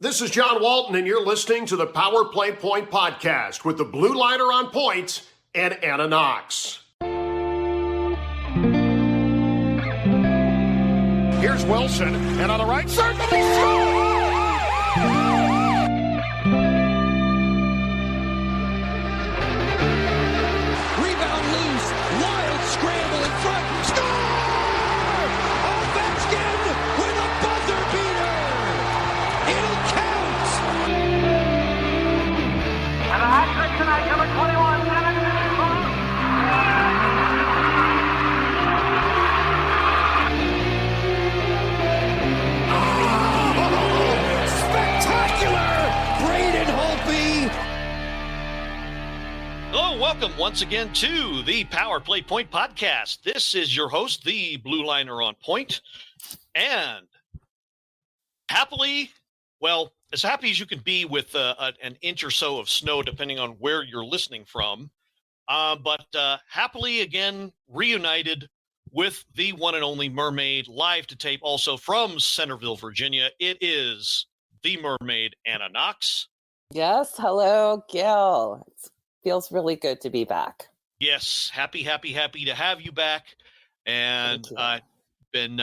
This is John Walton, and you're listening to the Power Play Point podcast with the Blue Liner on point and Anna Knox. Here's Wilson, and on the right circle, he scores! Rebound loose, wild scramble in front, score! Ovechkin with a buzzer beater! It'll count! And a hat trick tonight, number 21, Spectacular! Braden Holtby! Hello, welcome once again to the Power Play Point podcast. This is your host, the Blue Liner on Point, and happily, well, as happy as you can be with an inch or so of snow, depending on where you're listening from, but happily again reunited with the one and only Mermaid, live to tape also from Centerville, Virginia. It is the Mermaid, Anna Knox. Yes, hello, Gil. It feels really good to be back. Yes, happy to have you back. And been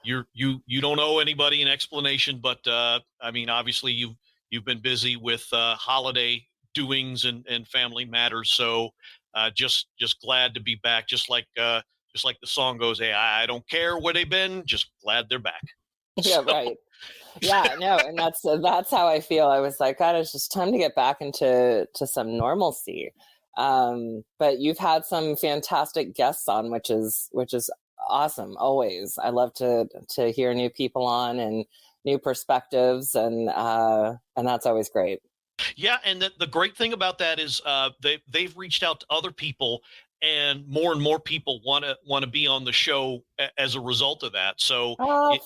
you don't owe anybody an explanation, but I mean, obviously you've been busy with holiday doings and family matters. So just glad to be back. Just like the song goes, hey, I don't care where they've been, just glad they're back. Yeah, right. Yeah, no, and that's how I feel. I was like, God, it's just time to get back into some normalcy. But you've had some fantastic guests on, which is awesome. Always, I love to hear new people on and new perspectives, and that's always great. Yeah, and the great thing about that is they've reached out to other people, and more people want to be on the show as a result of that. So,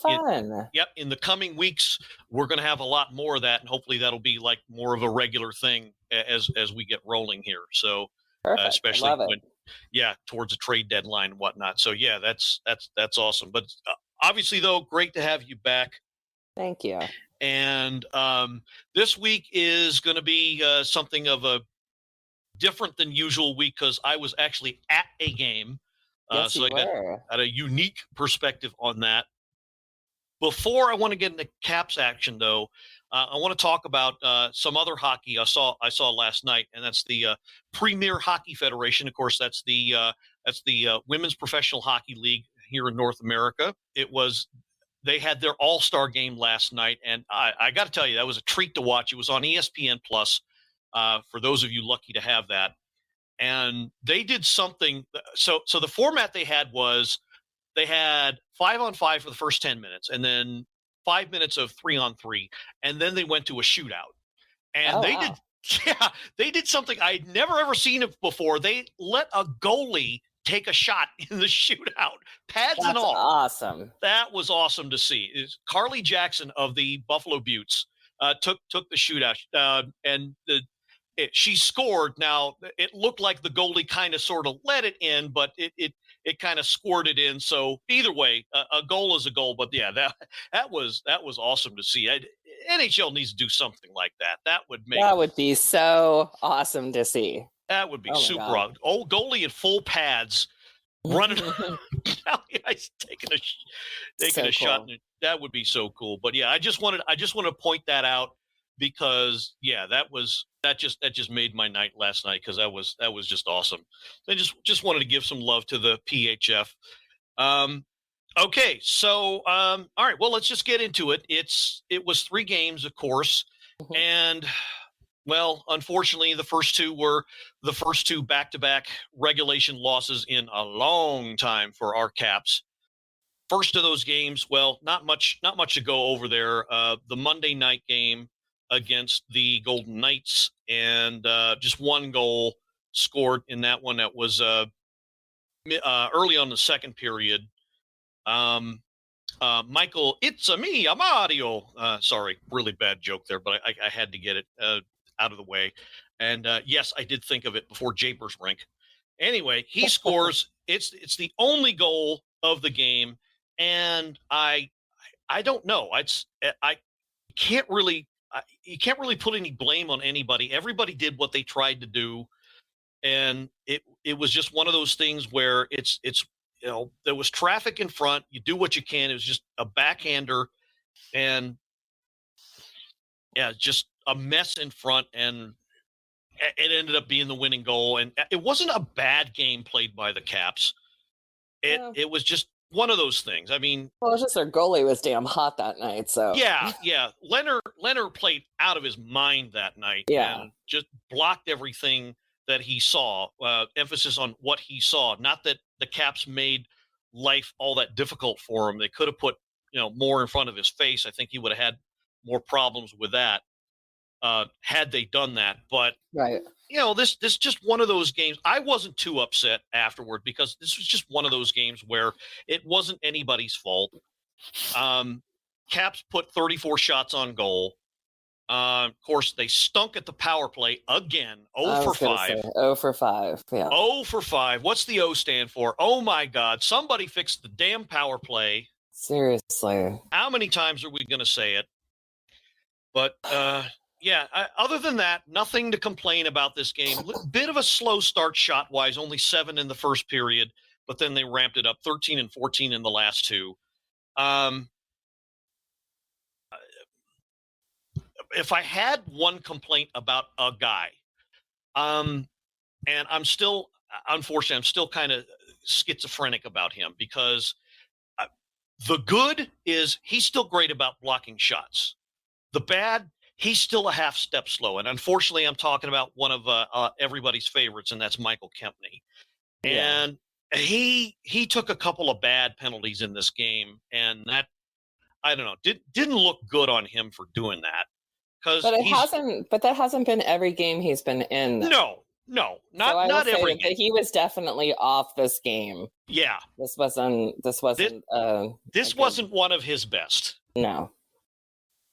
fun. In the coming weeks, we're going to have a lot more of that, and hopefully that'll be like more of a regular thing as we get rolling here. So, especially when, towards a trade deadline and whatnot. So, yeah, that's awesome. But obviously, though, great to have you back. Thank you. And this week is going to be something of a different than usual week because I was actually at a game. Yes, so I got a unique perspective on that. Before I want to get into Caps action, though, I want to talk about some other hockey I saw last night, and that's the Premier Hockey Federation. Of course, that's the Women's Professional Hockey League here in North America. They had their All Star game last night, and I got to tell you, that was a treat to watch. It was on ESPN Plus. For those of you lucky to have that. And they did something. So the format they had was they had 5-on-5 for the first 10 minutes and then 5 minutes of 3-on-3. And then they went to a shootout. And they did something I'd never ever seen it before. They let a goalie take a shot in the shootout, pads and all. Awesome. That was awesome to see. Carly Jackson of the Buffalo Buttes took the shootout, and she scored. Now, it looked like the goalie kind of sort of let it in, but it kind of squirted in. So either way, a goal is a goal. But yeah, that was awesome to see. NHL needs to do something like that. That would be so awesome to see. That would be super awesome. Old goalie in full pads running. He's taking a shot. That would be so cool. But yeah, I just want to point that out. Because that just made my night last night because that was just awesome. I just wanted to give some love to the PHF. Okay, so all right, well, let's just get into it. It was 3 games, of course, and well, unfortunately, the first two back-to-back regulation losses in a long time for our Caps. First of those games, well, not much to go over there. The Monday night game against the Golden Knights, and just one goal scored in that one. That was early on the second period. Michael, it's me, Amadio. Sorry, really bad joke there, but I had to get it out of the way. And yes, I did think of it before Japers Rink. Anyway, he scores. It's the only goal of the game, and I don't know. you can't really put any blame on anybody. Everybody did what they tried to do, and it was just one of those things where it's there was traffic in front. You do what you can. It was just a backhander, and just a mess in front, and it ended up being the winning goal. And it wasn't a bad game played by the Caps. It was just one of those things. I mean, well, it's just their goalie was damn hot that night. So yeah. Leonard played out of his mind that night, and just blocked everything that he saw. Emphasis on what he saw. Not that the Caps made life all that difficult for him. They could have put more in front of his face. I think he would have had more problems with that had they done that. But right. This just one of those games. I wasn't too upset afterward because this was just one of those games where it wasn't anybody's fault. Caps put 34 shots on goal. Of course, they stunk at the power play again. 0 for 5. 0 for 5. Yeah. 0 for 5. What's the O stand for? Oh my God! Somebody fix the damn power play. Seriously. How many times are we going to say it? But other than that, nothing to complain about this game. Bit of a slow start shot-wise, only 7 in the first period, but then they ramped it up, 13 and 14 in the last 2. If I had one complaint about a guy, and unfortunately, I'm still kind of schizophrenic about him because the good is he's still great about blocking shots. The bad, he's still a half step slow. And unfortunately, I'm talking about one of everybody's favorites, and that's Michael Kempney. Yeah. And he took a couple of bad penalties in this game, and that, I don't know, didn't look good on him for doing that. But that hasn't been every game he's been in. No, not every game. He was definitely off this game. Yeah. This wasn't one of his best. No.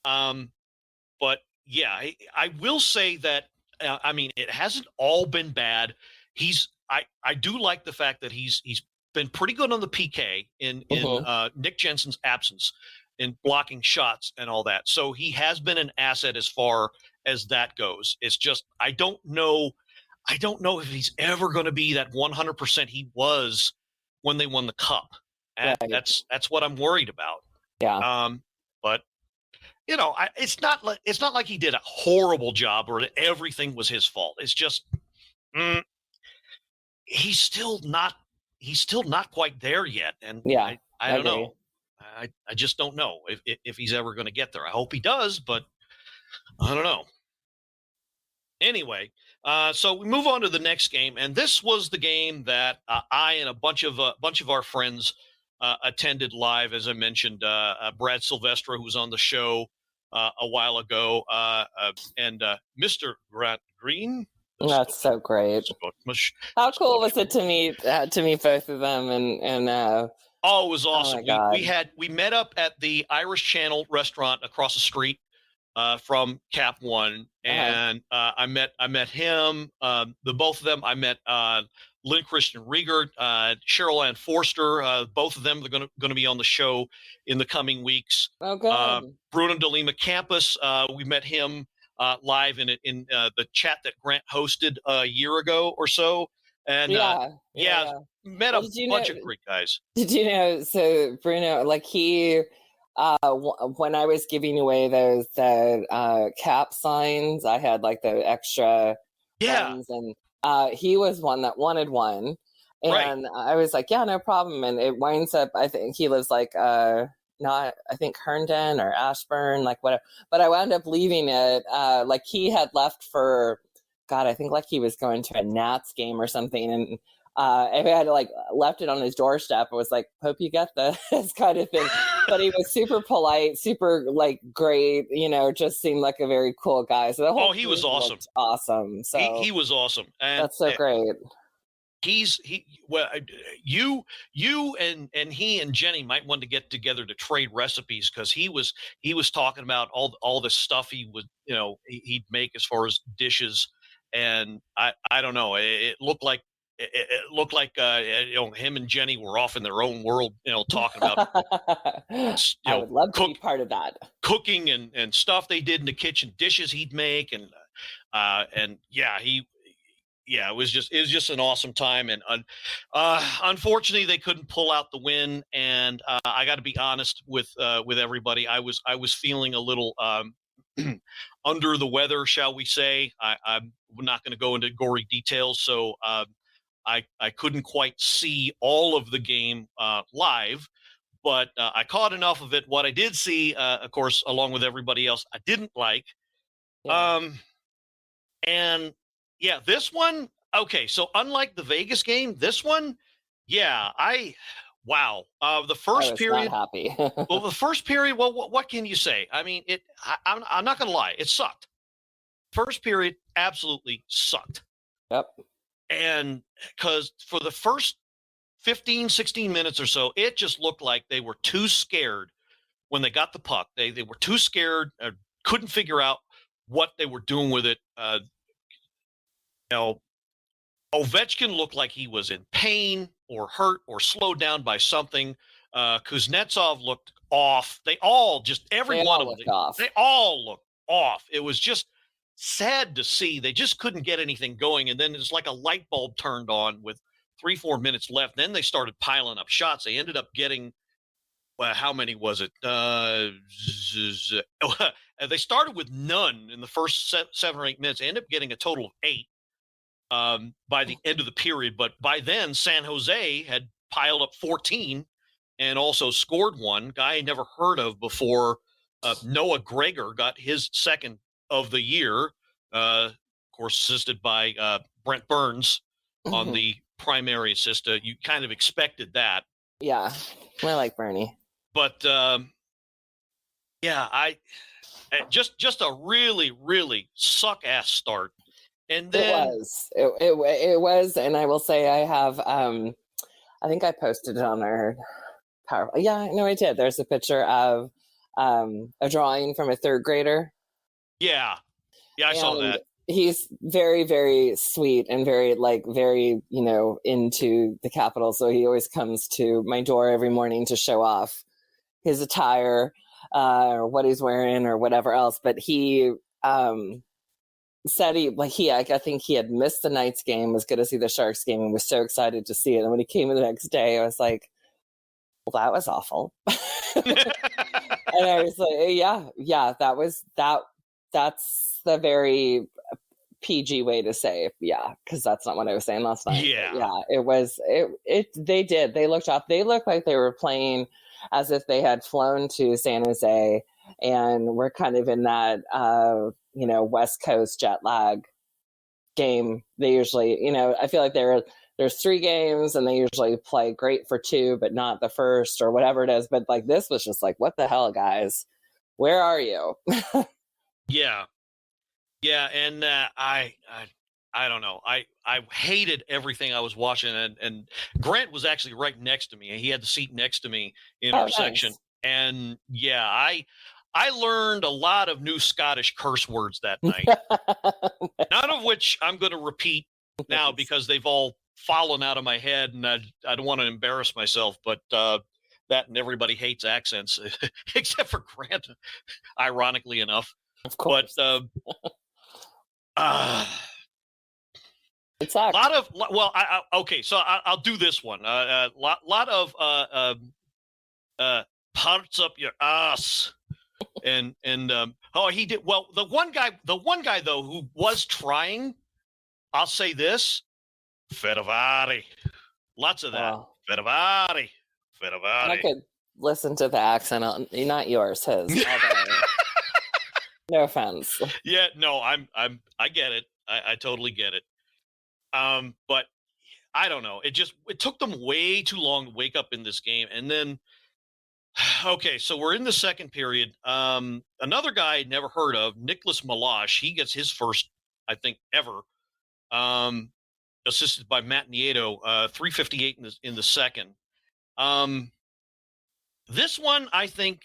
But yeah, I will say that, it hasn't all been bad. I do like the fact that he's been pretty good on the PK in Nick Jensen's absence in blocking shots and all that. So he has been an asset as far as that goes. It's just, I don't know if he's ever going to be that 100% he was when they won the cup. And that's what I'm worried about. Yeah. But it's not like he did a horrible job or that everything was his fault. It's just he's still not quite there yet. And I don't know. I just don't know if he's ever going to get there. I hope he does, but I don't know. Anyway, so we move on to the next game, and this was the game that I and a bunch of our friends attended live. As I mentioned, Brad Silvestre, who was on the show a while ago, and Mr. Grant Green. That's so great. How cool was it to meet both of them and oh, it was awesome. Oh we met up at the Irish Channel restaurant across the street from Cap One, and I met him. The both of them. I met Lynn Christian Rieger, Cheryl Ann Forster. Both of them are going to be on the show in the coming weeks. Oh, good. Bruno de Lima Campus. We met him live in the chat that Grant hosted a year ago or so. And met a bunch of great guys. Did you know? So Bruno, like he, when I was giving away those cap signs, I had like the extra ones, and he was one that wanted one, and I was like, yeah, no problem. And it winds up, I think he lives like not, I think Herndon or Ashburn, like whatever. But I wound up leaving it. Like he had left for, God, I think like he was going to a Nats game or something, and I had like left it on his doorstep. I was like, hope you get this kind of thing. But he was super polite, super like great, just seemed like a very cool guy. So the whole he was awesome. Awesome. So he was awesome. And that's so great. You and he and Jenny might want to get together to trade recipes, because he was talking about all the stuff he would, he'd make as far as dishes. And I don't know, it looked like it looked like him and Jenny were off in their own world, talking about I would love to be part of that. Cooking and stuff they did in the kitchen, dishes he'd make, and it was just an awesome time. And unfortunately, they couldn't pull out the win. And I got to be honest with everybody. I was feeling a little under the weather, shall we say. I'm not going to go into gory details, so I couldn't quite see all of the game live, but I caught enough of it. What I did see, of course, along with everybody else, I didn't like. Yeah. And yeah, this one, okay, so unlike the Vegas game, this one, yeah, wow. The first period, not happy. well, the first period, well, what can you say? I mean, I'm not going to lie, it sucked. First period absolutely sucked. Yep. And because for the first 15, 16 minutes or so, it just looked like they were too scared when they got the puck. They were too scared, couldn't figure out what they were doing with it. Ovechkin looked like he was in pain or hurt or slowed down by something. Kuznetsov looked off. They all just, every one of them, they all looked off. It was just sad to see. They just couldn't get anything going. And then it's like a light bulb turned on with 3-4 minutes left. Then they started piling up shots. They ended up getting, how many was it? They started with none in the first 7 or 8 minutes. They ended up getting a total of 8 by the end of the period. But by then, San Jose had piled up 14 and also scored one. Guy I never heard of before. Noah Gregor got his second of the year, of course, assisted by Brent Burns on the primary assist. You kind of expected that. Yeah, I like Bernie. But I just a really, really suck ass start. And then it was, and I will say I have I think I posted it on our power. Yeah, no, I did. There's a picture of a drawing from a third grader. Yeah, I saw that. He's very, very sweet and very into the Capitol. So he always comes to my door every morning to show off his attire or what he's wearing or whatever else. But he said I think he had missed the Knights game, was going to see the Sharks game, and was so excited to see it. And when he came in the next day, I was like, well, that was awful. And I was like, yeah, that's the very PG way to say, yeah, because that's not what I was saying last night. Yeah, it was. They looked up. They looked like they were playing as if they had flown to San Jose and were kind of in that West Coast jet lag game. They usually, I feel like there's 3 games and they usually play great for 2, but not the first or whatever it is. But like this was just like, what the hell, guys? Where are you? Yeah. And I don't know. I hated everything I was watching, and Grant was actually right next to me. He had the seat next to me in our section, and yeah, I learned a lot of new Scottish curse words that night. None of which I'm going to repeat now because they've all fallen out of my head, and I don't want to embarrass myself. But that and everybody hates accents, except for Grant, ironically enough. Of course. But it sucks. Okay, so I'll do this one. Lot of parts up your ass, and he did well. The one guy though who was trying, I'll say this, Ferravari, lots of that. Ferravari. I could listen to the accent, not yours, his. No offense. Yeah, no, I get it. I totally get it. But I don't know. It took them way too long to wake up in this game. And then, okay, so we're in the second period. Another guy I'd never heard of, Nicholas Malash, he gets his first, I think, ever, assisted by Matt Nieto, 3:58 in the second. This one, I think,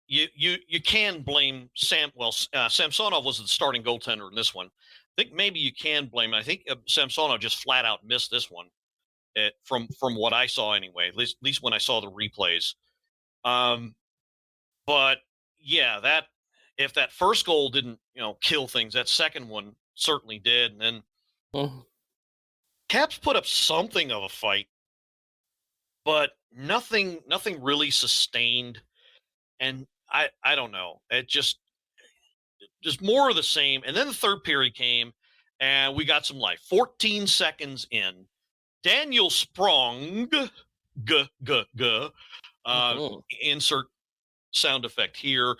you can blame Samsonov was the starting goaltender in this one. think maybe you can blame him. I think Samsonov just flat out missed this one from what I saw anyway, at least when I saw the replays. But yeah, if that first goal didn't, kill things, that second one certainly did. And then Caps put up something of a fight, but nothing really sustained. And I don't know. It just more of the same. And then the third period came, and we got some life. 14 seconds in, Daniel Sprong, insert sound effect here.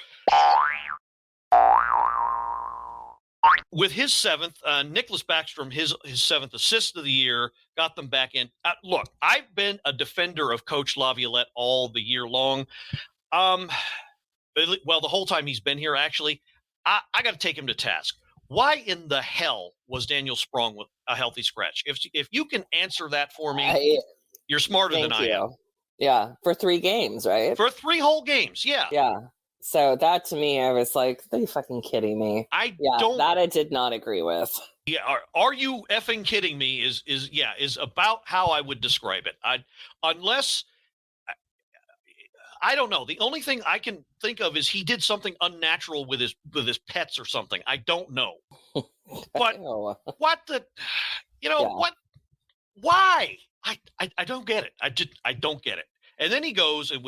With his seventh, Nicholas Backstrom, his seventh assist of the year, got them back in. Look, I've been a defender of Coach Laviolette all the year long. Well, the whole time he's been here, actually. I got to take him to task. Why in the hell was Daniel Sprong with a healthy scratch? If you can answer that for me, you're smarter than I am. Yeah, for 3 games, right? For 3 whole games, yeah. Yeah. So that to me, I was like, are you fucking kidding me? That I did not agree with. Yeah, are you effing kidding me? Is about how I would describe it. Unless I don't know. The only thing I can think of is he did something unnatural with his pets or something. I don't know. But what the, what? Why? I don't get it. I don't get it. And then he goes and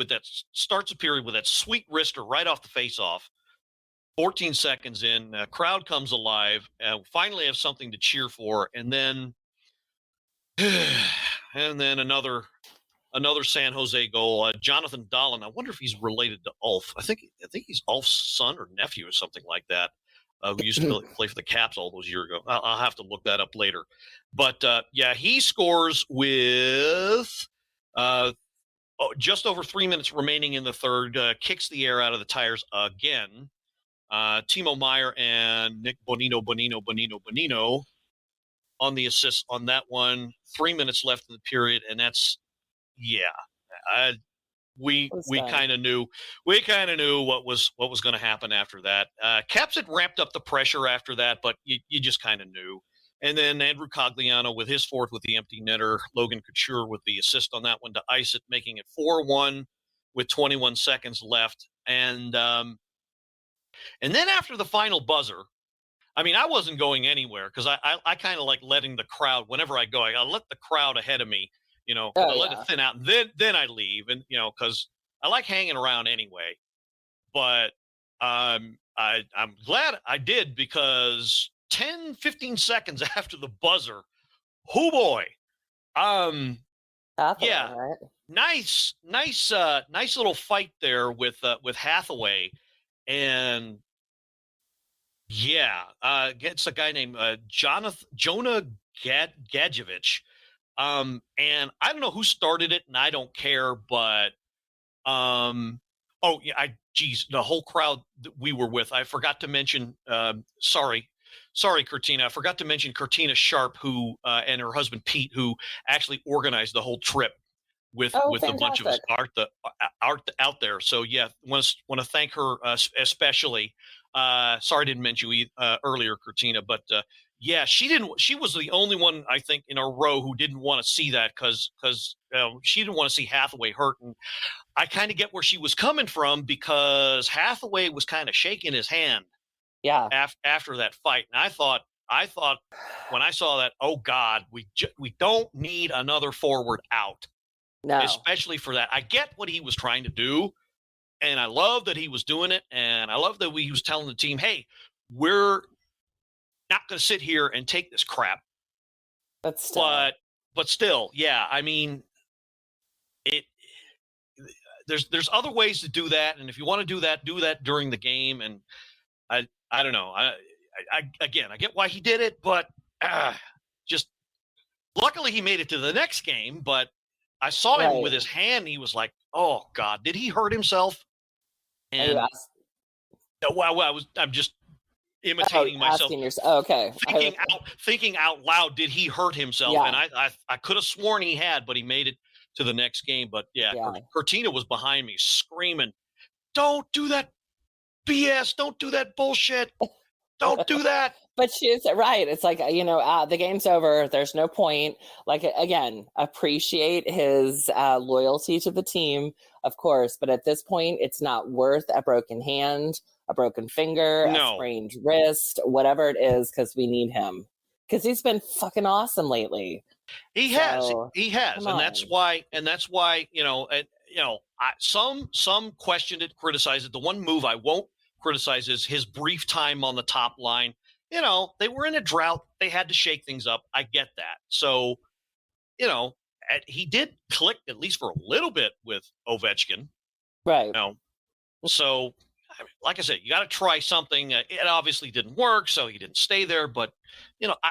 starts a period with that sweet wrister right off the face-off. 14 seconds in, crowd comes alive, finally have something to cheer for, and then another San Jose goal. Jonathan Dahlin. I wonder if he's related to Ulf. I think he's Ulf's son or nephew or something like that. Who used to play for the Caps all those years ago. I'll have to look that up later. But he scores with just over 3 minutes remaining in the third. Kicks the air out of the tires again. Timo Meyer and Nick Bonino on the assist on that one. 3 minutes left in the period, and that's we kind of knew what was going to happen after that. Caps had ramped up the pressure after that, but you just kind of knew. And then Andrew Cogliano with his fourth with the empty netter, Logan Couture with the assist on that one to ice it, making it 4-1 with 21 seconds left. And then after the final buzzer, I mean, I wasn't going anywhere because I kind of like letting the crowd, whenever I go, I let the crowd ahead of me, I let it thin out, and then I leave, and because I like hanging around anyway. But I'm glad I did, because 10-15 seconds after the buzzer, oh boy, Hathaway, right? nice little fight there with Hathaway, and it's a guy named Jonah Gadjevich. And I don't know who started it, and I don't care, but the whole crowd that we were with, I forgot to mention, sorry, Curtina, I forgot to mention Curtina Sharp, who and her husband Pete, who actually organized the whole trip with a bunch of art out there. So want to thank her especially. Sorry I didn't mention you earlier, Curtina, but she was the only one, I think, in a row who didn't want to see that because she didn't want to see Hathaway hurt. And I kind of get where she was coming from, because Hathaway was kind of shaking his hand after that fight. And I thought when I saw that, oh God, we don't need another forward out. No. Especially for that. I get what he was trying to do, and I love that he was doing it, and I love that he was telling the team, hey, we're not going to sit here and take this crap. But still, I mean, there's other ways to do that, and if you want to do that during the game. And I don't know. I get why he did it, but just luckily he made it to the next game. But I saw him with his hand. He was like, "Oh God, did he hurt himself?" And I'm just imitating myself. Okay. Thinking out loud, did he hurt himself? Yeah. And I could have sworn he had, but he made it to the next game. But Cortina was behind me screaming, "Don't do that BS! Don't do that bullshit!" Don't do that. But she's right. It's like, the game's over. There's no point. Like, again, appreciate his loyalty to the team, of course. But at this point, it's not worth a broken hand, a broken finger, a sprained wrist, whatever it is, because we need him. Because he's been fucking awesome lately. He has, and that's why, some questioned it, criticized it. The one move I won't criticize is his brief time on the top line. They were in a drought; they had to shake things up. I get that. So, he did click at least for a little bit with Ovechkin, right? So, like I said, you got to try something. It obviously didn't work, so he didn't stay there. But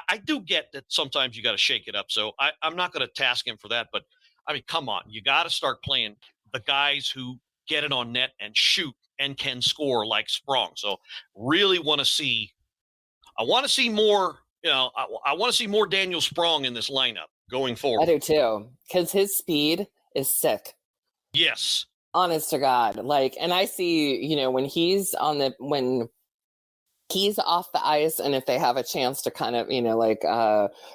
I do get that sometimes you got to shake it up. So I'm not going to task him for that. But I mean, come on, you got to start playing the guys who get it on net and shoot and can score like Sprong. So really want to see. I want to see more. I want to see more Daniel Sprong in this lineup going forward. I do too, because his speed is sick. Yes. Honest to God. And I see, when he's when he's off the ice, and if they have a chance to kind of,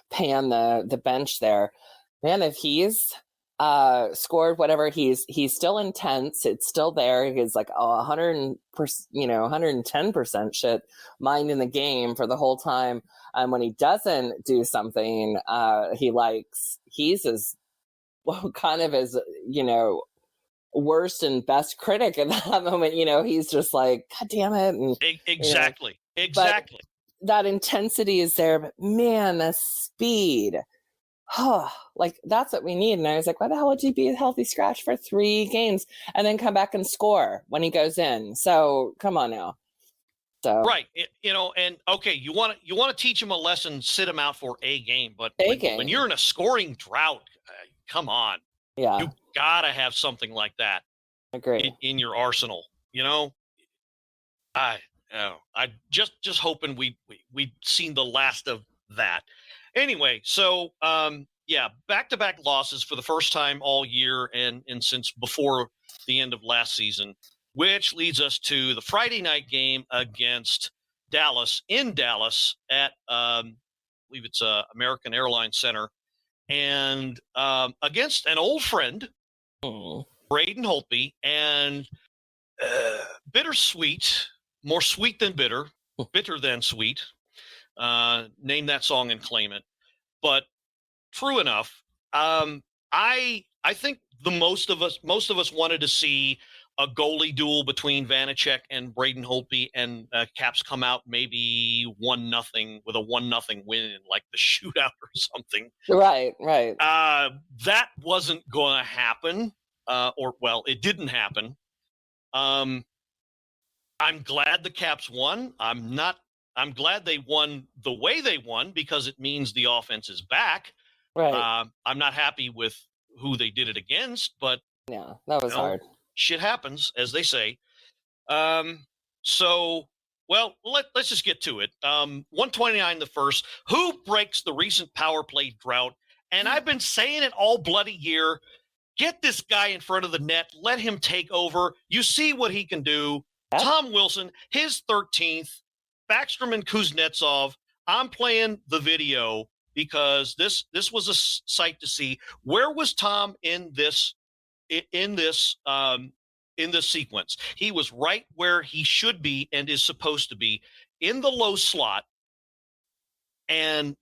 pan the bench there, man, if he's scored whatever, he's still intense. It's still there. He's like 100%, 110% shit mind in the game for the whole time. And when he doesn't do something he's as kind of as, worst and best critic in that moment. He's just like, God damn it. And, exactly. That intensity is there, but man, the speed, that's what we need. And I was like, why the hell would you be a healthy scratch for 3 games and then come back and score when he goes in? So come on now. So right, and okay, you want to teach him a lesson, sit him out for a game, but when you're in a scoring drought, come on, you gotta have something like that. Agree. In your arsenal. I just hoping we'd seen the last of that. Anyway, so back-to-back losses for the first time all year and since before the end of last season, which leads us to the Friday night game against Dallas in Dallas at I believe it's American Airlines Center, and against an old friend, Braden Holtby, and bittersweet, more sweet than bitter, bitter than sweet. Name that song and claim it. But true enough, I think most of us wanted to see a goalie duel between Vanacek and Braden Holtby, and Caps come out maybe 1-0 with a 1-0 win, like the shootout or something. Right. That wasn't going to happen, it didn't happen. I'm glad the Caps won. I'm glad they won the way they won because it means the offense is back. Right. I'm not happy with who they did it against, but yeah, that was hard. Shit happens, as they say. Let's just get to it. 129 the first. Who breaks the recent power play drought? And I've been saying it all bloody year. Get this guy in front of the net. Let him take over. You see what he can do. Yeah. Tom Wilson, his 13th. Backstrom and Kuznetsov. I'm playing the video because this was a sight to see. Where was Tom in this sequence? He was right where he should be and is supposed to be, in the low slot, and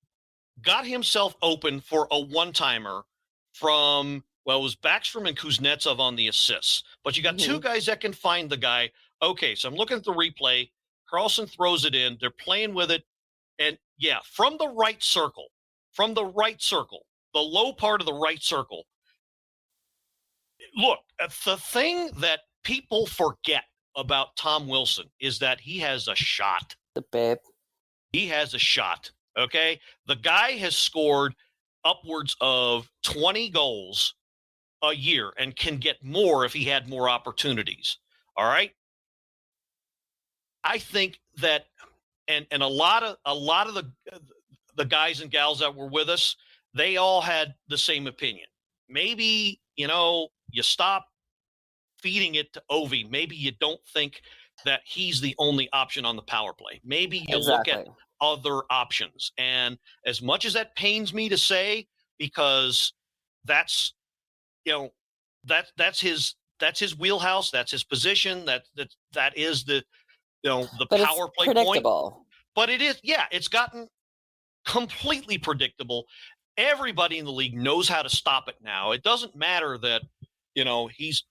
got himself open for a one-timer from, it was Backstrom and Kuznetsov on the assists. But you got two guys that can find the guy. Okay, so I'm looking at the replay. Carlson throws it in. They're playing with it. And, from the right circle, the low part of the right circle. Look, the thing that people forget about Tom Wilson is that he has a shot. The babe. He has a shot, okay? The guy has scored upwards of 20 goals a year and can get more if he had more opportunities, all right? I think that, and a lot of the guys and gals that were with us, they all had the same opinion. Maybe, you stop feeding it to Ovi. Maybe you don't think that he's the only option on the power play. Maybe you look at other options. And as much as that pains me to say, because that's, that's his wheelhouse, that's his position, that is the power play predictable. point. But it is, it's gotten completely predictable. Everybody in the league knows how to stop it now. It doesn't matter that, he's,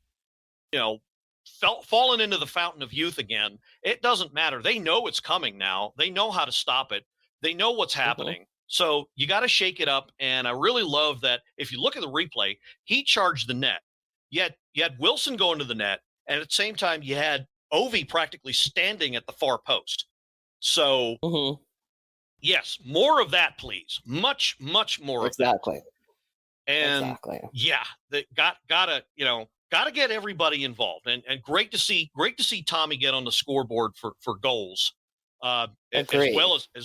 fallen into the fountain of youth again. It doesn't matter. They know it's coming now. They know how to stop it. They know what's happening. So you got to shake it up. And I really love that if you look at the replay, he charged the net. You had Wilson going to the net, and at the same time you had Ovi practically standing at the far post. So yes, more of that, please. Much, much more. Exactly. And they gotta get everybody involved, and great to see Tommy get on the scoreboard for goals, as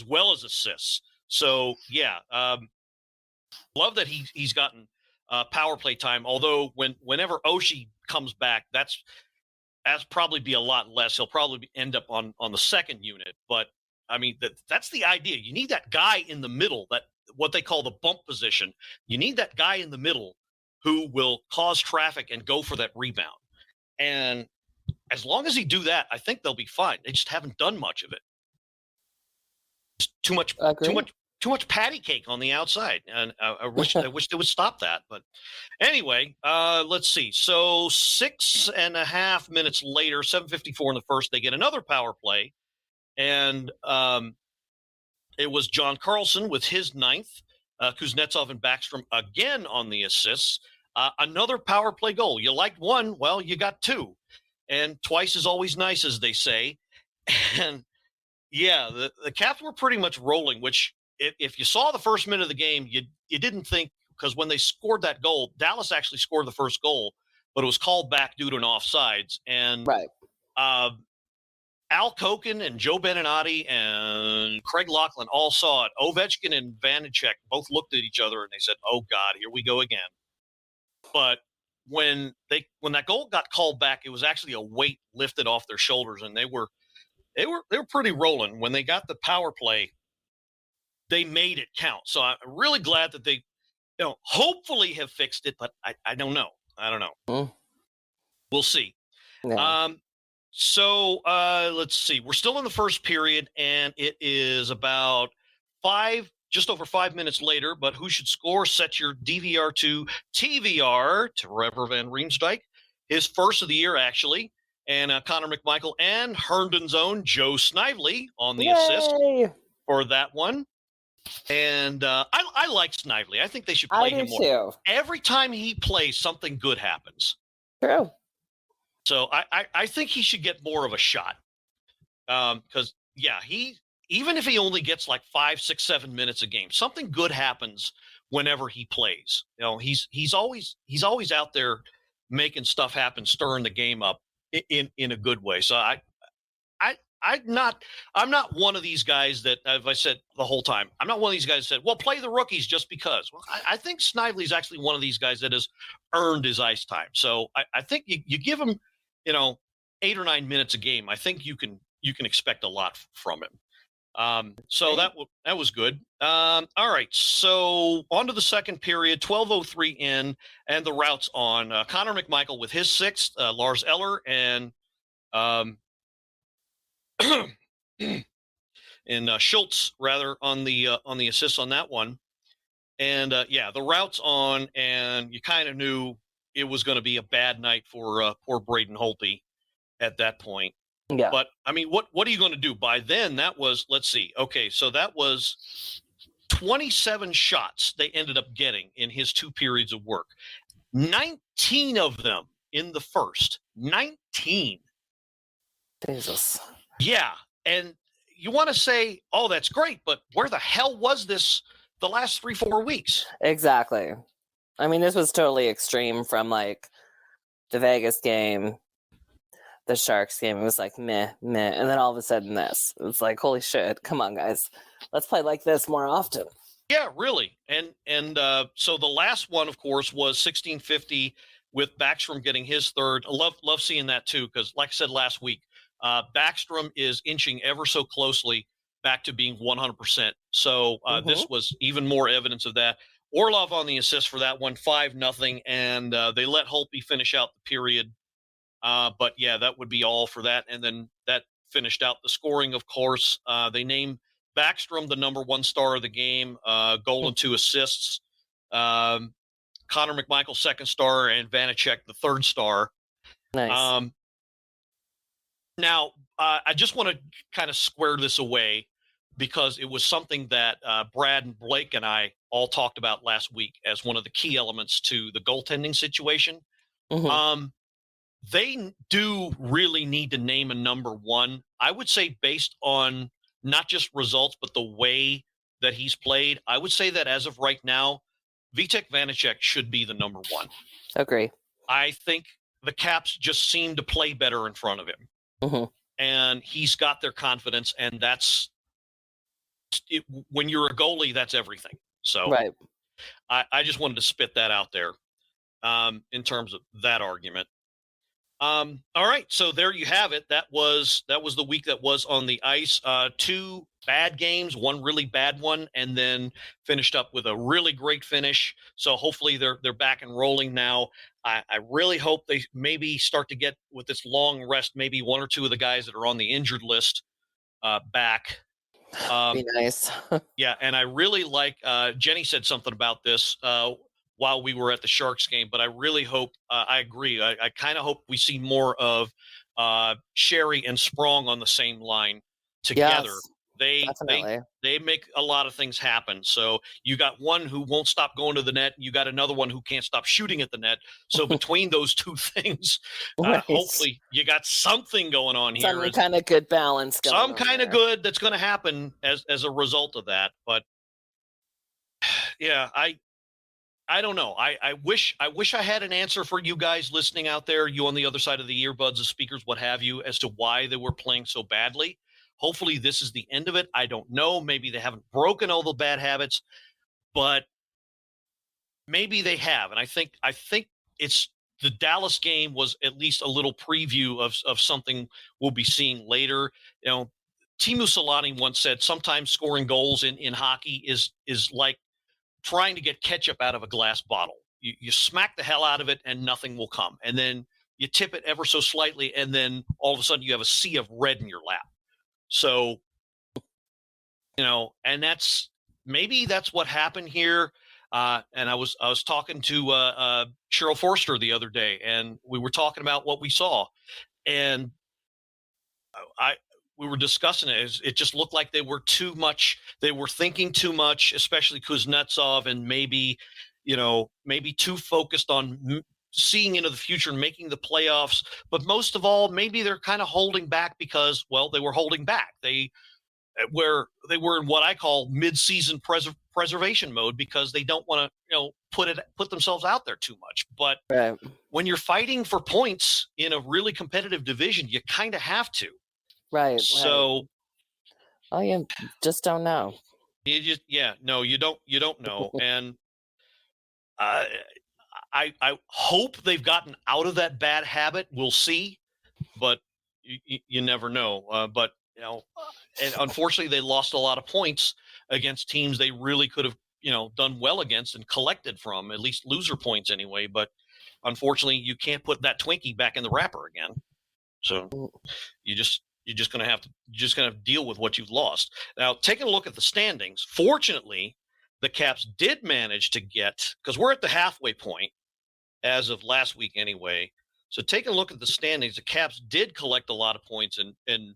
well as assists. So love that he's gotten power play time. Although whenever Oshie comes back, that's probably be a lot less. He'll probably end up on the second unit. But I mean that's the idea. You need that guy in the middle, that what they call the bump position. You need that guy in the middle who will cause traffic and go for that rebound. And as long as he do that, I think they'll be fine. They just haven't done much of it. It's too much patty cake on the outside. And I wish they would stop that. But anyway, let's see. So 6.5 minutes later, 7:54 in the first, they get another power play. And it was John Carlson with his ninth. Kuznetsov and Backstrom again on the assists. Another power play goal. You liked one, well, you got two. And twice is always nice, as they say. And the Caps were pretty much rolling, which if you saw the first minute of the game, you didn't think, because when they scored that goal, Dallas actually scored the first goal, but it was called back due to an offsides. And Al Koken and Joe Beninati and Craig Laughlin all saw it. Ovechkin and Vanacek both looked at each other and they said, "Oh God, here we go again." But when that goal got called back, it was actually a weight lifted off their shoulders, and they were pretty rolling. When they got the power play, they made it count. So I'm really glad that they, hopefully have fixed it, but I don't know. We'll see. Yeah. So let's see. We're still in the first period, and it is about just over 5 minutes later. But who should score? Set your DVR to TVR, Trevor Van Riemsdyk, his first of the year, actually. And Connor McMichael and Herndon's own Joe Snively on the assist for that one. And I like Snively. I think they should play him more. Too. Every time he plays, something good happens. True. So I think he should get more of a shot, because he, even if he only gets like 5, 6, 7 minutes a game, something good happens whenever he plays. He's always out there making stuff happen, stirring the game up in a good way. So I'm not one of these guys that, as I said the whole time, I'm not one of these guys that said, well, play the rookies just because. Well, I think Snively's actually one of these guys that has earned his ice time. So I think you give him, 8 or 9 minutes a game. I think you can expect a lot from him. So that was good. All right. So on to the second period, 12:03 in, and the routes on. Connor McMichael with his sixth, Lars Eller and Schultz rather on the assists on that one. And the routes on, and you kind of knew it was going to be a bad night for poor Braden Holtby at that point. Yeah. But I mean, what are you going to do? By then, that was, let's see. Okay, so that was 27 shots they ended up getting in his 2 periods of work. 19 of them in the first. 19. Jesus. Yeah, and you want to say, oh, that's great, but where the hell was this the last 3-4 weeks? Exactly. I mean, this was totally extreme from like the Vegas game, the Sharks game. It was like meh, and then all of a sudden this. It's like, holy shit, come on, guys. Let's play like this more often. Yeah, really. And so the last one, of course, was 1650 with Backstrom getting his third. I love seeing that too, because like I said last week, Backstrom is inching ever so closely back to being 100%. So this was even more evidence of that. Orlov on the assist for that one, 5-0, and they let Holtby finish out the period. But yeah, that would be all for that. And then that finished out the scoring, of course. They named Backstrom the number 1 star of the game, goal and 2 assists. Connor McMichael, 2nd star, and Vanacek, the 3rd star. Nice. Now, I just want to kind of square this away because it was something that Brad and Blake and I all talked about last week as one of the key elements to the goaltending situation. They do really need to name a number 1. I would say based on not just results, but the way that he's played, I would say that as of right now, Vitek Vanacek should be the number 1. Agree. I think the Caps just seem to play better in front of him. And he's got their confidence, and that's it, when you're a goalie, that's everything. So right. I just wanted to spit that out there in terms of that argument. All right, so there you have it. That was the week that was on the ice. 2 bad games, 1 really bad one, and then finished up with a really great finish. So hopefully they're back and rolling now. I really hope they maybe start to get, with this long rest, maybe 1 or 2 of the guys that are on the injured list back. Be nice. Yeah, and I really like Jenny said something about this while we were at the Sharks game, but I really hope I agree. I kind of hope we see more of Sherry and Sprong on the same line together. Yes, they make a lot of things happen. So you got one who won't stop going to the net. You got another one who can't stop shooting at the net. So between those 2 things, hopefully you got something going on here. Some kind of good balance going on. Some kind of good that's going to happen as a result of that. But yeah, I don't know. I wish I had an answer for you guys listening out there, you on the other side of the earbuds, the speakers, what have you, as to why they were playing so badly. Hopefully this is the end of it. I don't know. Maybe they haven't broken all the bad habits, but maybe they have. And I think it's the Dallas game was at least a little preview of something we'll be seeing later. You know, Teemu Selanne once said sometimes scoring goals in hockey is like trying to get ketchup out of a glass bottle. You smack the hell out of it and nothing will come. And then you tip it ever so slightly, and then all of a sudden you have a sea of red in your lap. So, and maybe that's what happened here. And I was talking to Cheryl Forster the other day, and we were talking about what we saw, and we were discussing it. It just looked like they were too much. They were thinking too much, especially Kuznetsov, and maybe too focused on seeing into the future and making the playoffs. But most of all, maybe they're kind of holding back because, well, they were holding back. They were in what I call mid-season preservation mode because they don't want to, put themselves out there too much. But when you're fighting for points in a really competitive division, you kind of have to. Right. So, you just don't know. You don't know. And I hope they've gotten out of that bad habit. We'll see, but you never know. But and unfortunately, they lost a lot of points against teams they really could have, done well against and collected from, at least loser points anyway. But unfortunately, you can't put that Twinkie back in the wrapper again. So you're just going to have to deal with what you've lost. Now, taking a look at the standings, fortunately, the Caps did manage to get, because we're at the halfway point as of last week anyway. So taking a look at the standings, the Caps did collect a lot of points and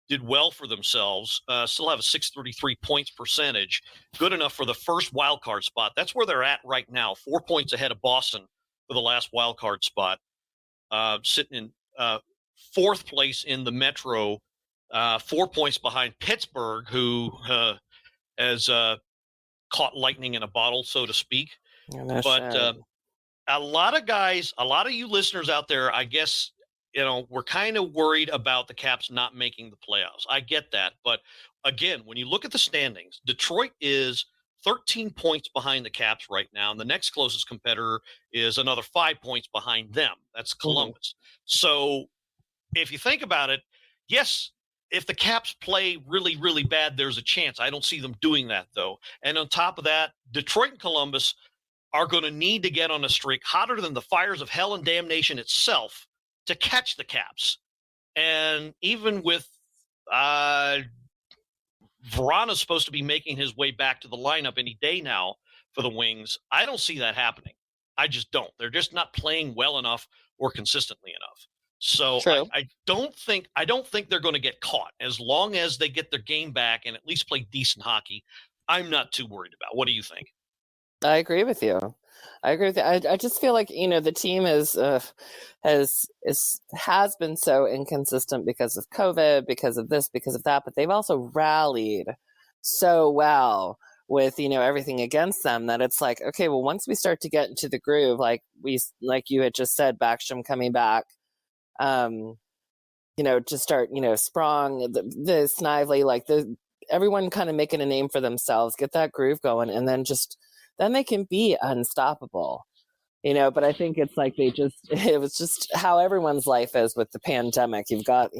did well for themselves. Still have a 633 points percentage, good enough for the first wild card spot. That's where they're at right now, 4 points ahead of Boston for the last wild card spot. Sitting in 4th place in the Metro, 4 points behind Pittsburgh, who has caught lightning in a bottle, so to speak. But a lot of you listeners out there, I guess, we're kind of worried about the Caps not making the playoffs. I get that. But again, when you look at the standings, Detroit is 13 points behind the Caps right now. And the next closest competitor is another 5 points behind them. That's Columbus. So if you think about it, yes, if the Caps play really, really bad, there's a chance. I don't see them doing that, though. And on top of that, Detroit and Columbus are going to need to get on a streak hotter than the fires of hell and damnation itself to catch the Caps. And even with Verana's supposed to be making his way back to the lineup any day now for the Wings, I don't see that happening. I just don't. They're just not playing well enough or consistently enough. So I don't think they're going to get caught. As long as they get their game back and at least play decent hockey, I'm not too worried about. What do you think? I agree with you. I just feel like the team has been so inconsistent because of COVID, because of this, because of that, but they've also rallied so well with everything against them that it's like, okay, well, once we start to get into the groove, like you had just said, Backstrom coming back, to start, Sprong, the Snively, like everyone kind of making a name for themselves, get that groove going, and then they can be unstoppable, but I think it's like it was just how everyone's life is with the pandemic. You've got,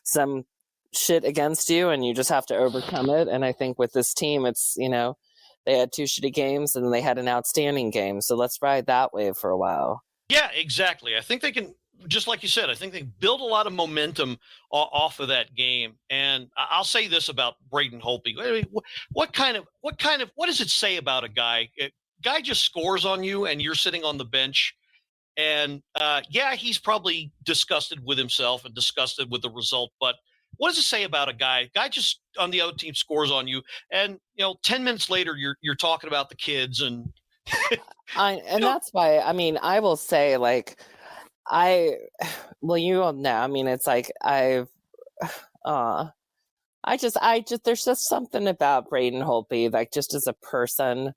some shit against you and you just have to overcome it. And I think with this team, it's, they had 2 shitty games and they had an outstanding game. So let's ride that wave for a while. Yeah, exactly. I think they can, just like you said, I think they build a lot of momentum off of that game. And I'll say this about Braden Holtby. What does it say about a guy? A guy just scores on you and you're sitting on the bench. And he's probably disgusted with himself and disgusted with the result. But what does it say about a guy? Guy just on the other team scores on you. And, 10 minutes later, you're talking about the kids. And that's why, I will say, like, you all know, it's like there's just something about Braden Holtby, like just as a person,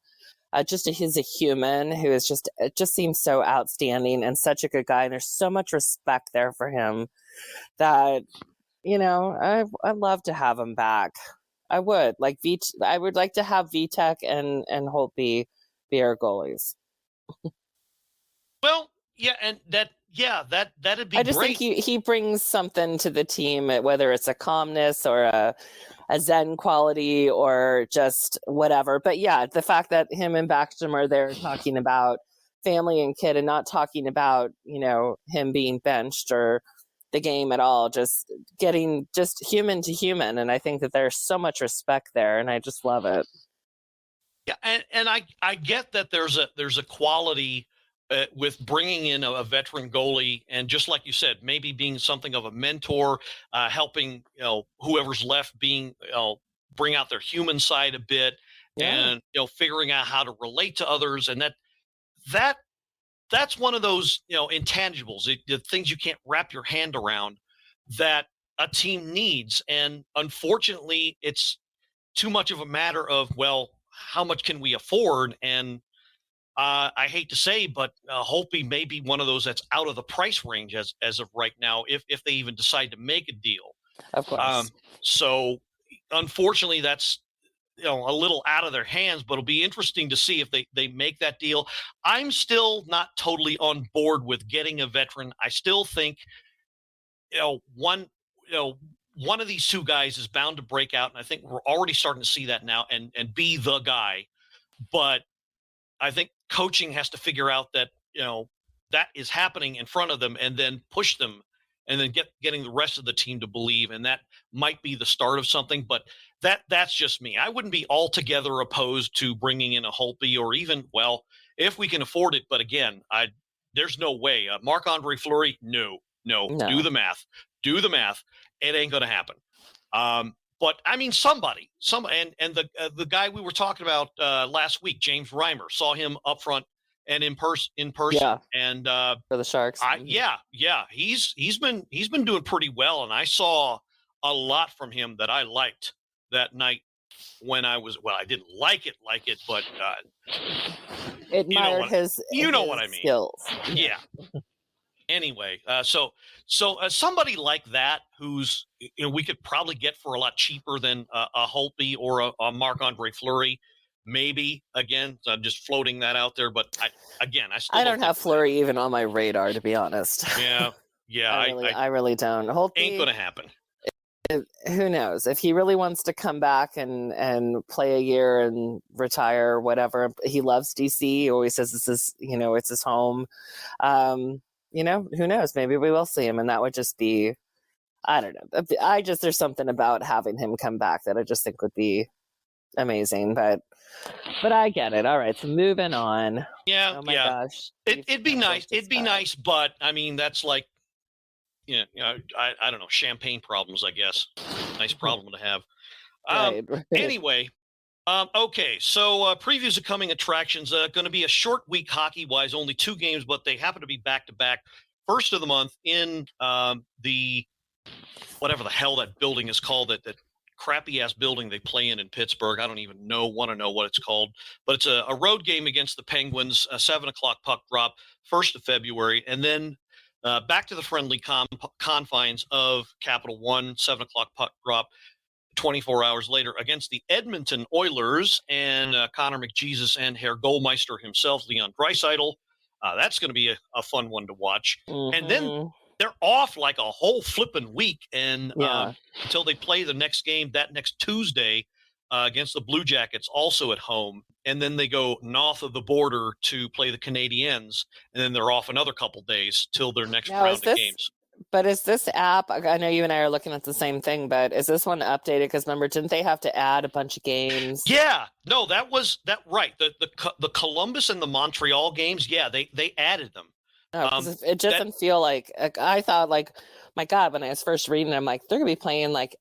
he's a human who is it just seems so outstanding and such a good guy. And there's so much respect there for him that, I'd love to have him back. I would like I would like to have Vitek and Holtby be our goalies. Well, yeah. And that'd be I just great. think he brings something to the team, whether it's a calmness or a zen quality or just whatever. But yeah, the fact that him and Backstrom are there talking about family and kid and not talking about, him being benched or the game at all, just getting just human to human. And I think that there's so much respect there and I just love it. Yeah. And I get that there's a quality with bringing in a veteran goalie, and just like you said, maybe being something of a mentor, helping whoever's left bring out their human side a bit, and figuring out how to relate to others, and that's one of those intangibles, the things you can't wrap your hand around that a team needs. And unfortunately, it's too much of a matter of, well, how much can we afford? And I hate to say, but Holtby may be one of those that's out of the price range as of right now, if they even decide to make a deal. Of course. So unfortunately, that's a little out of their hands, but it'll be interesting to see if they make that deal. I'm still not totally on board with getting a veteran. I still think one of these 2 guys is bound to break out, and I think we're already starting to see that now and be the guy. But I think coaching has to figure out that, that is happening in front of them and then push them and then getting the rest of the team to believe. And that might be the start of something, but that's just me. I wouldn't be altogether opposed to bringing in a Holtby or even, well, if we can afford it. But again, there's no way. Marc-Andre Fleury, no. Do the math. It ain't going to happen. But somebody, and the guy we were talking about last week, James Reimer, saw him up front and in person. Yeah. And for the Sharks. He's been doing pretty well, and I saw a lot from him that I liked that night when I didn't like it, but admired his what I mean. Skills. Yeah. Anyway, so somebody like that, who's we could probably get for a lot cheaper than a Holtby or a Marc-Andre Fleury, maybe. Again, so I'm just floating that out there. But I don't have Fleury even on my radar, to be honest. Yeah, I really don't. Holtby ain't gonna happen. Who knows? If he really wants to come back and play a year and retire or whatever, he loves DC. He always says this is, it's his home. Who knows? Maybe we will see him, and that would just be, I don't know. There's something about having him come back that I just think would be amazing. But I get it. All right, so moving on. Yeah. Oh my gosh. It'd be nice. It'd be nice, but I mean, that's like, I don't know, champagne problems, I guess. Nice problem to have. Right. Anyway, okay, so previews of coming attractions. Going to be a short week hockey-wise, only 2 games, but they happen to be back-to-back. First of the month in the whatever the hell that building is called, that crappy-ass building they play in Pittsburgh. I don't even want to know what it's called. But it's a road game against the Penguins, a 7 o'clock puck drop, 1st of February, and then back to the friendly confines of Capital One, 7 o'clock puck drop 24 hours later against the Edmonton Oilers and Connor McJesus and Herr Goldmeister himself, Leon Draisaitl. That's going to be a fun one to watch. Mm-hmm. And then they're off like a whole flipping week and until they play the next game that next Tuesday against the Blue Jackets, also at home. And then they go north of the border to play the Canadiens, and then they're off another couple days till their next round of games. But is this app, I know you and I are looking at the same thing, but is this one updated? Because remember, didn't they have to add a bunch of games? Yeah, no, right. The Columbus and the Montreal games, yeah, they added them. No, it doesn't feel like, I thought, like, my God, when I was first reading, I'm like, they're going to be playing, like,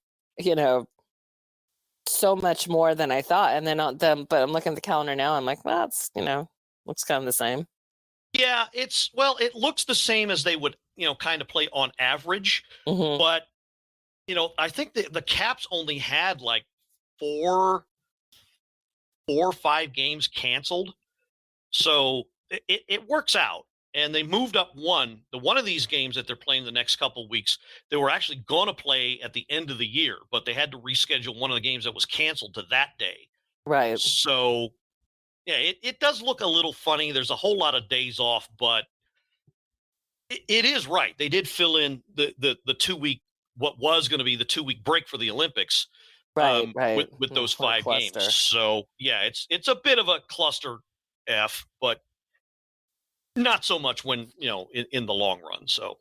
so much more than I thought. And then but I'm looking at the calendar now, I'm like, well, it's, looks kind of the same. Yeah, it looks the same as they would, kind of play on average. Mm-hmm. But, I think the Caps only had like 4 or 5 games canceled. So it works out. And they moved up one of these games that they're playing the next couple of weeks. They were actually going to play at the end of the year, but they had to reschedule one of the games that was canceled to that day. Right. So, yeah, it does look a little funny. There's a whole lot of days off, but it is right. They did fill in the 2-week, what was going to be the 2-week break for the Olympics, right. with those 5 games. So, yeah, it's a bit of a cluster F, but not so much when, in the long run. So,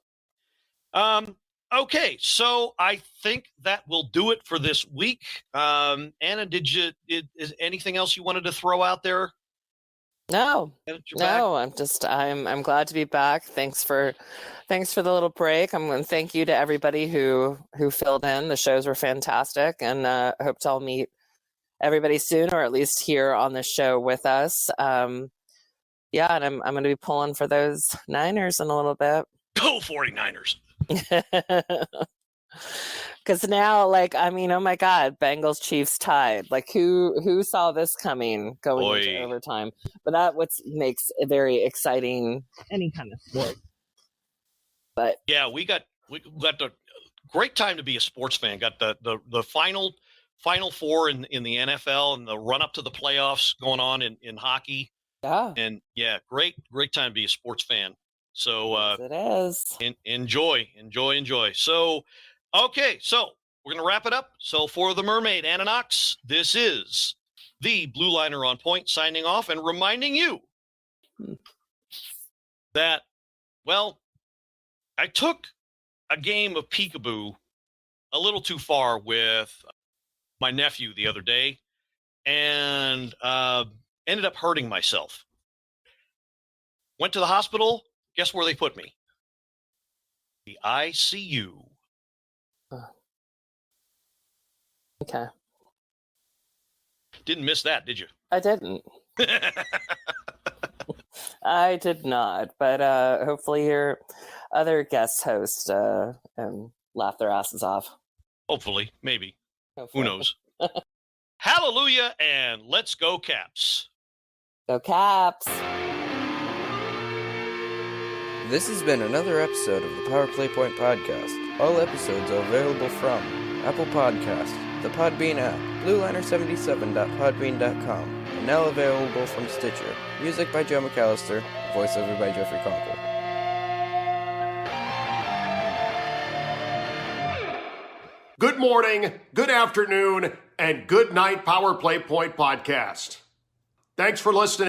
okay. So I think that will do it for this week. Anna, is anything else you wanted to throw out there? No, I'm glad to be back. Thanks for the little break. I'm going to thank you to everybody who filled in. The shows were fantastic, and I hope to all meet everybody soon, or at least here on the show with us. Yeah, and I'm going to be pulling for those Niners in a little bit. Go 49ers. Because now, oh my God, Bengals Chiefs tied. Like, who saw this coming going into overtime? But that makes it very exciting, any kind of sport. But yeah, we got the great time to be a sports fan. Got the final four in the NFL and the run up to the playoffs going on in hockey. Yeah. And yeah, great time to be a sports fan. So yes, it is. Enjoy. So, okay, so we're going to wrap it up. So for the Mermaid, Anna Knox, this is the Blue Liner on Point signing off and reminding you that, well, I took a game of peekaboo a little too far with my nephew the other day and ended up hurting myself. Went to the hospital. Guess where they put me? The ICU. Okay. Didn't miss that, did you? I didn't. I did not. But hopefully your other guest host laugh their asses off. Hopefully. Maybe. Hopefully. Who knows? Hallelujah, and let's go Caps. Go Caps. This has been another episode of the Power Play Point Podcast. All episodes are available from Apple Podcasts, the Podbean app, blueliner77.podbean.com, and now available from Stitcher. Music by Joe McAllister, voiceover by Jeffrey Conkle. Good morning, good afternoon, and good night, Power Play Point podcast. Thanks for listening.